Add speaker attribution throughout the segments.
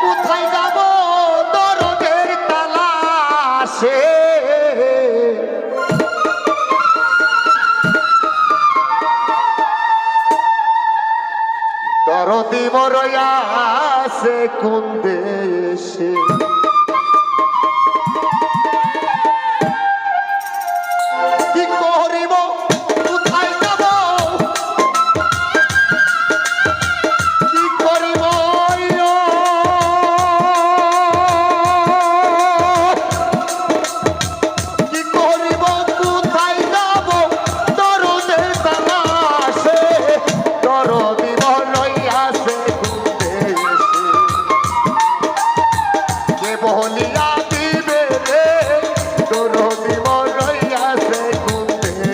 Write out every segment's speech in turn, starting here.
Speaker 1: কোথায় যাব দরদের তালাশে, দরদি মরয়া আছে কোন দেশে। কি করিব কোথায় যাব কি করিব কি করিব কোথায় যাব দরদের তালাশে, দরদি মরয়া আছে কোন দেশে। কে বলিয়া দিবে রে দরদি মরয়া আছে কোন দেশে।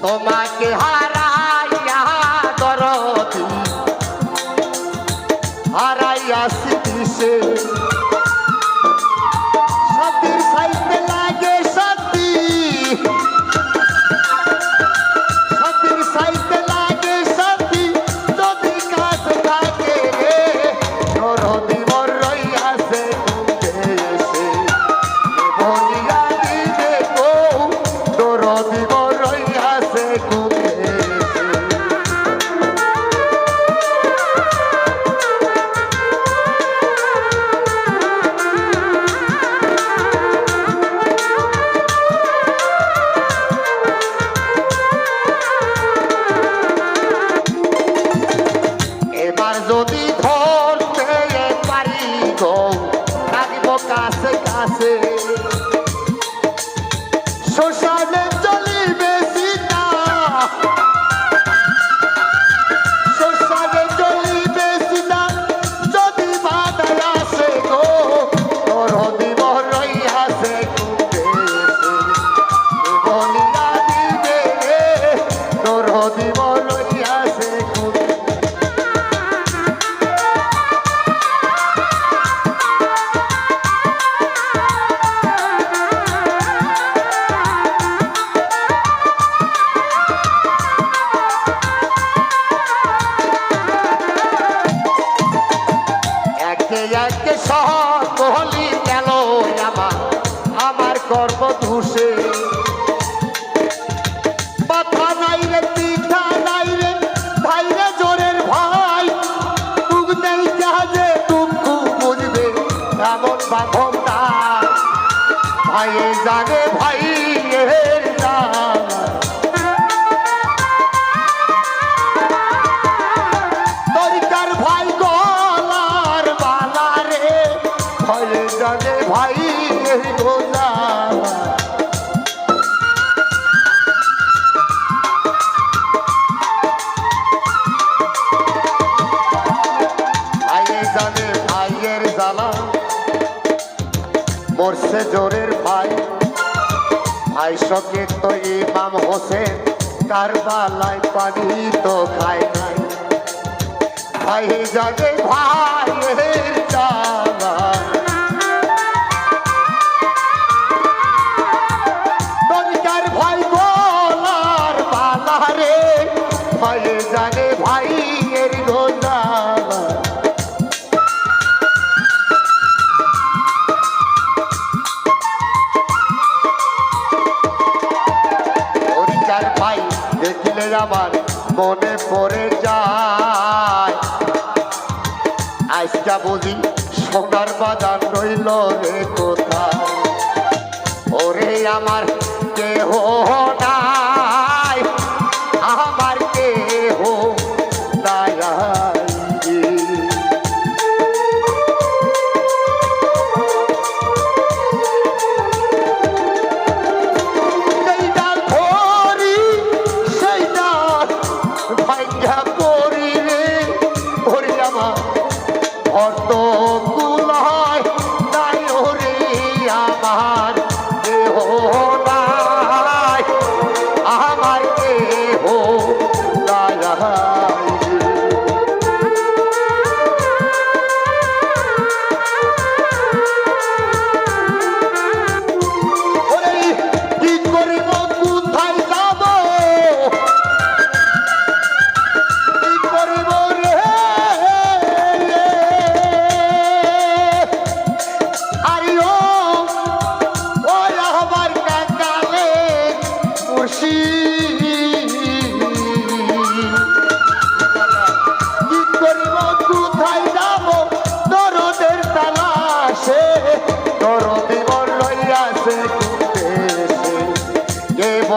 Speaker 1: তোমাকে হারাইয়া দরদি হারাইয়া স্মৃতিসে, সাথীর সাইতে লাগে সাথী, সাথীর সাইতে লাগে সাথী, যদি কাজ থাকে দরদি মর রইয়াছে কোন দেশে। বলিয়া দিবে গো দরদি মর রইয়াছে কোন দেশে। এবার যদি ধরতে পারি গো থাকব কাছে কাছে, শ্মশানে চলিবে সীতা, শ্মশানে চলিবে সীতা, যদি বাধায় আসে গো দরদি মর রইয়াছে কোন দেশে। বলিয়া দিবে রে দরদি মর রইয়াছে কোন দেশে। একে একে সকলি গেল আমার আমার কর্ম ধুসে, কথা নাই রে পিঠা নাই রে ভাই রে জোরের ভাই, তুক নেই জাহাজে দুঃখ বুঝবে এমন বাঁধন না, ভাই জানে ভাই এর জ্বালা। দরকার ভাই গলার বালা রে, ভাই জানে ভাই এর গোলা। ভাই জানে ভাইয়ের জ্বালা, মরছে জোরের ভাই, ভাই সকে তো ইমাম হোসেন কারবালায় পানি তো খায় নাই, ভাই জানে ভাইয়ের জ্বালা। দরকার ভাই গলার বালা রে, ভাই জানে ভাইয়ের গোলা। দরকার ভাই দেখলে আমার মনে পড়ে যায়, আজকা বুঝি সোনার বাজার রইল রে কোথায়। ওরে আমার কেহ নাই, আমার কেহ নাই রে। সেই ডাল ধরি সেই ডাল ভাইয়া করি রে, ওরে আমার অত কুলায় নাই ওরে আমার দেহ না।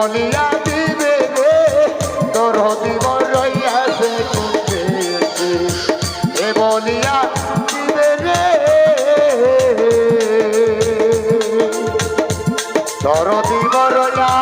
Speaker 1: বলিয়া দিবে রে তোর দিব রইয়াছে কুঞ্জেতে এ বলিয়া দিবে রে তোর দিব রইয়া